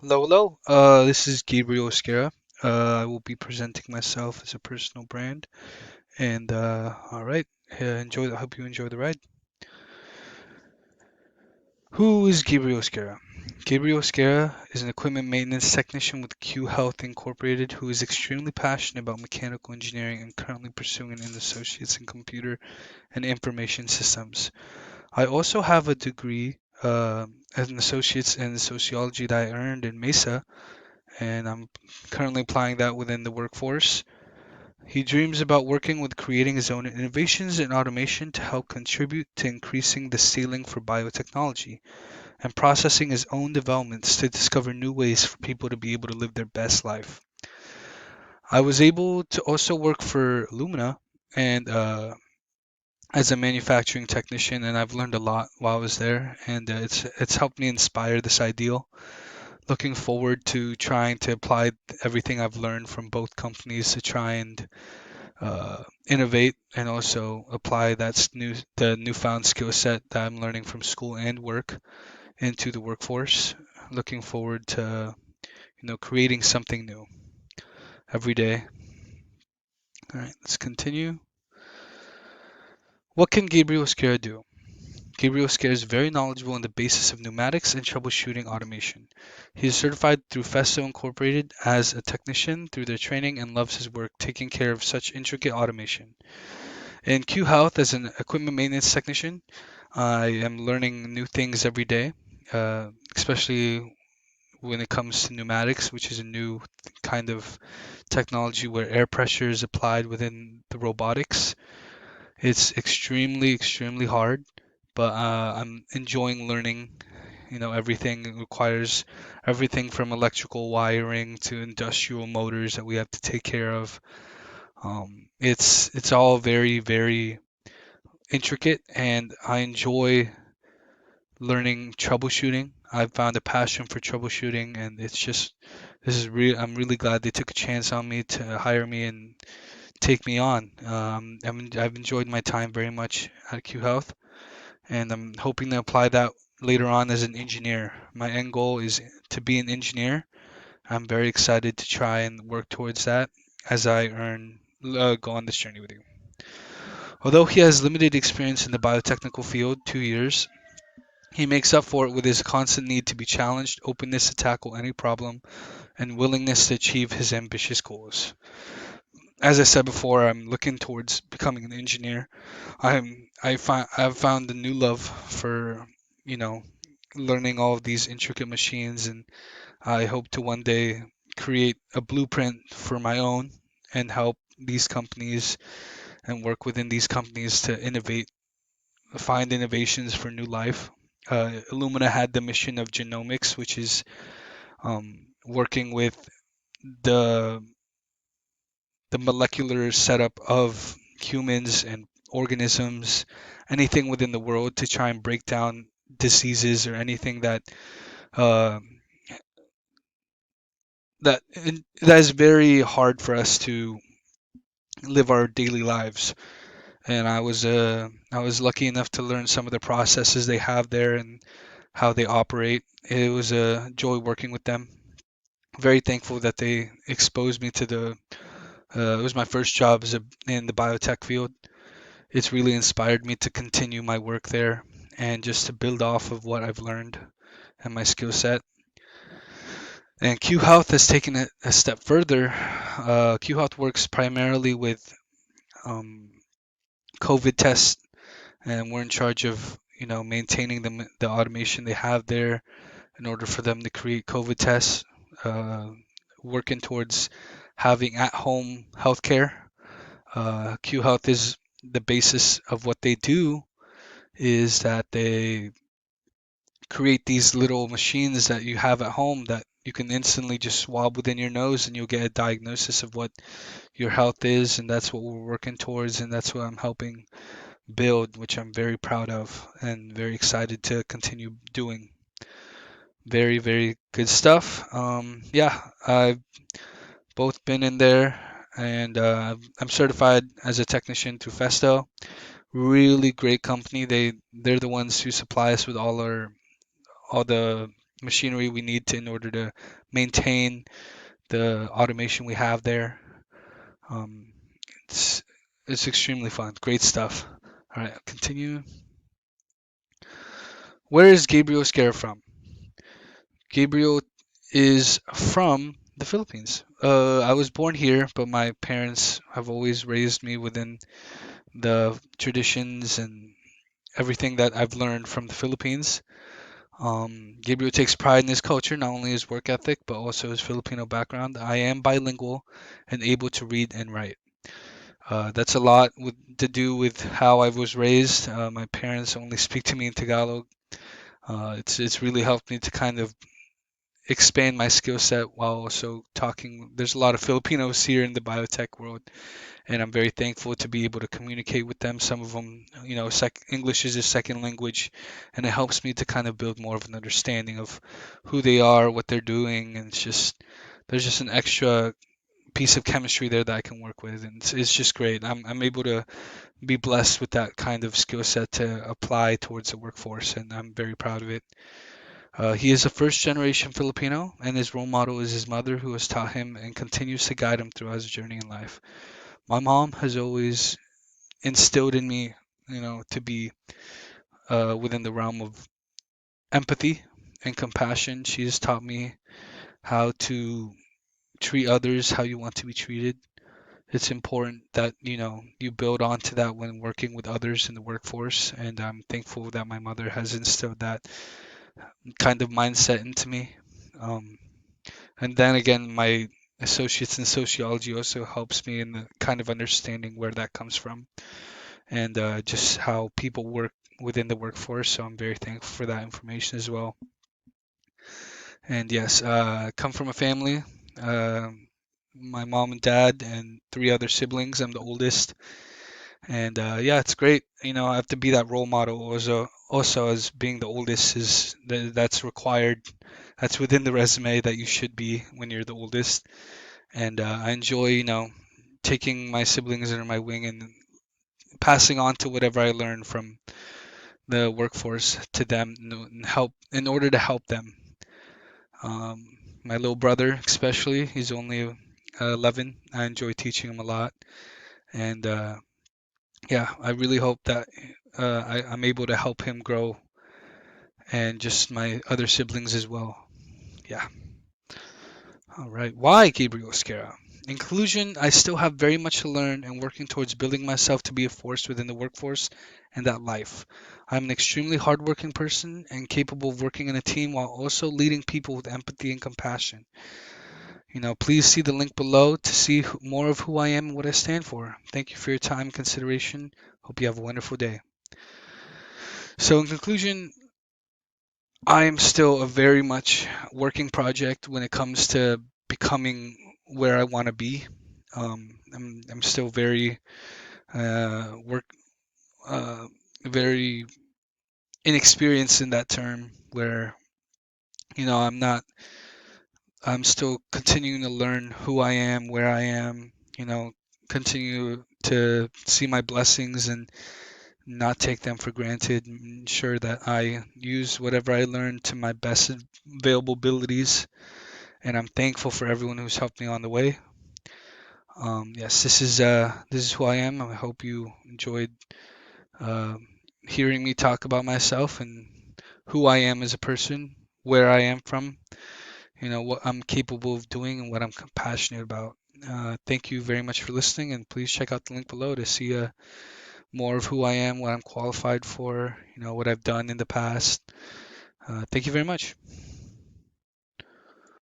Hello, hello. This is Gabriel Osquera. I will be presenting myself as a personal brand, and all right, enjoy. I hope you enjoy the ride. Who is Gabriel Osquera? Gabriel Osquera is an equipment maintenance technician with Q Health Incorporated who is extremely passionate about mechanical engineering and currently pursuing an associate's in computer and information systems. I also have a degree as an associate's in sociology that I earned in Mesa, and I'm currently applying that within the workforce. He dreams about working with creating his own innovations in automation to help contribute to increasing the ceiling for biotechnology and processing his own developments to discover new ways for people to be able to live their best life. I was able to also work for Lumina and as a manufacturing technician, and I've learned a lot while I was there, and it's helped me inspire this ideal. Looking forward to trying to apply everything I've learned from both companies to try and innovate and also apply the newfound skill set that I'm learning from school and work into the workforce. Looking forward to creating something new every day. All right, let's continue. What can Gabriel Osquera do? Gabriel Osquera is very knowledgeable on the basis of pneumatics and troubleshooting automation. He is certified through Festo Incorporated as a technician through their training and loves his work taking care of such intricate automation. In Q Health, as an equipment maintenance technician, I am learning new things every day, especially when it comes to pneumatics, which is a new kind of technology where air pressure is applied within the robotics. It's extremely, extremely hard, but I'm enjoying learning. Everything it requires everything from electrical wiring to industrial motors that we have to take care of. It's all very, very intricate, and I enjoy learning troubleshooting. I've found a passion for troubleshooting, and this is real. I'm really glad they took a chance on me to hire me and take me on. I've enjoyed my time very much at Q Health, and I'm hoping to apply that later on as an engineer. My end goal is to be an engineer. I'm very excited to try and work towards that as I go on this journey with you. Although he has limited experience in the biotechnical field, 2 years, he makes up for it with his constant need to be challenged, openness to tackle any problem, and willingness to achieve his ambitious goals. As I said before, I'm looking towards becoming an engineer. I've found a new love for, you know, learning all of these intricate machines, and I hope to one day create a blueprint for my own and help these companies and work within these companies to find innovations for new life. Illumina had the mission of genomics, which is working with the the molecular setup of humans and organisms, anything within the world to try and break down diseases or anything uh, that is very hard for us to live our daily lives. And I was lucky enough to learn some of the processes they have there and how they operate. It was a joy working with them. Very thankful that they exposed me to the. It was my first job in the biotech field. It's really inspired me to continue my work there and just to build off of what I've learned and my skill set. And Q Health has taken it a step further. Q Health works primarily with um, COVID tests, and we're in charge of maintaining the automation they have there in order for them to create COVID tests. Uh, Working towards having at-home healthcare. Q Health is the basis of what they do is that they create these little machines that you have at home that you can instantly just swab within your nose and you'll get a diagnosis of what your health is, and that's what we're working towards, and that's what I'm helping build, which I'm very proud of and very excited to continue doing. Very, very good stuff. Yeah, I've both been in there, and I'm certified as a technician through Festo. Really great company. They're the ones who supply us with all the machinery we need to in order to maintain the automation we have there. Um, it's it's extremely fun. Great stuff. All right, I'll continue. Where is Gabriel Esquerra from? Gabriel is from the Philippines. I was born here, but my parents have always raised me within the traditions and everything that I've learned from the Philippines. Gabriel takes pride in his culture, not only his work ethic, but also his Filipino background. I am bilingual and able to read and write. That's a lot to do with how I was raised. My parents only speak to me in Tagalog. It's really helped me to kind of expand my skill set while also talking. There's a lot of Filipinos here in the biotech world, and I'm very thankful to be able to communicate with them. Some of them, English is a second language, and it helps me to kind of build more of an understanding of who they are, what they're doing, and there's just an extra piece of chemistry there that I can work with, and it's just great. I'm able to be blessed with that kind of skill set to apply towards the workforce, and I'm very proud of it. He is a first generation Filipino, and his role model is his mother, who has taught him and continues to guide him throughout his journey in life. My mom has always instilled in me, to be within the realm of empathy and compassion. She has taught me how to treat others how you want to be treated. It's important that, you build onto that when working with others in the workforce. And I'm thankful that my mother has instilled that kind of mindset into me. Um, and then again, my associates in sociology also helps me in the kind of understanding where that comes from and just how people work within the workforce. So I'm very thankful for that information as well. And yes, I come from a family. Uh, my mom and dad and three other siblings. I'm the oldest, and yeah, it's great. I have to be that role model. Also as being the oldest that's required. That's within the resume that you should be when you're the oldest. And I enjoy, taking my siblings under my wing and passing on to whatever I learn from the workforce to them and help in order to help them. My little brother, especially, he's only 11. I enjoy teaching him a lot, and yeah, I really hope that I'm able to help him grow and just my other siblings as well. Yeah. All right. Why Gabriel Esquera? In conclusion, I still have very much to learn and working towards building myself to be a force within the workforce and that life. I'm an extremely hardworking person and capable of working in a team while also leading people with empathy and compassion. Please see the link below to see more of who I am and what I stand for. Thank you for your time and consideration. Hope you have a wonderful day. So, in conclusion, I am still a very much working project when it comes to becoming where I want to be. I'm still very work uh, very inexperienced in that term where I'm not. I'm still continuing to learn who I am, where I am. You know, continue to see my blessings and not take them for granted. Ensure that I use whatever I learn to my best available abilities, and I'm thankful for everyone who's helped me on the way. Yes, this is who I am. I hope you enjoyed uh, hearing me talk about myself and who I am as a person, where I am from, what I'm capable of doing, and what I'm passionate about. Thank you very much for listening, and please check out the link below to see more of who I am, what I'm qualified for, what I've done in the past. Thank you very much.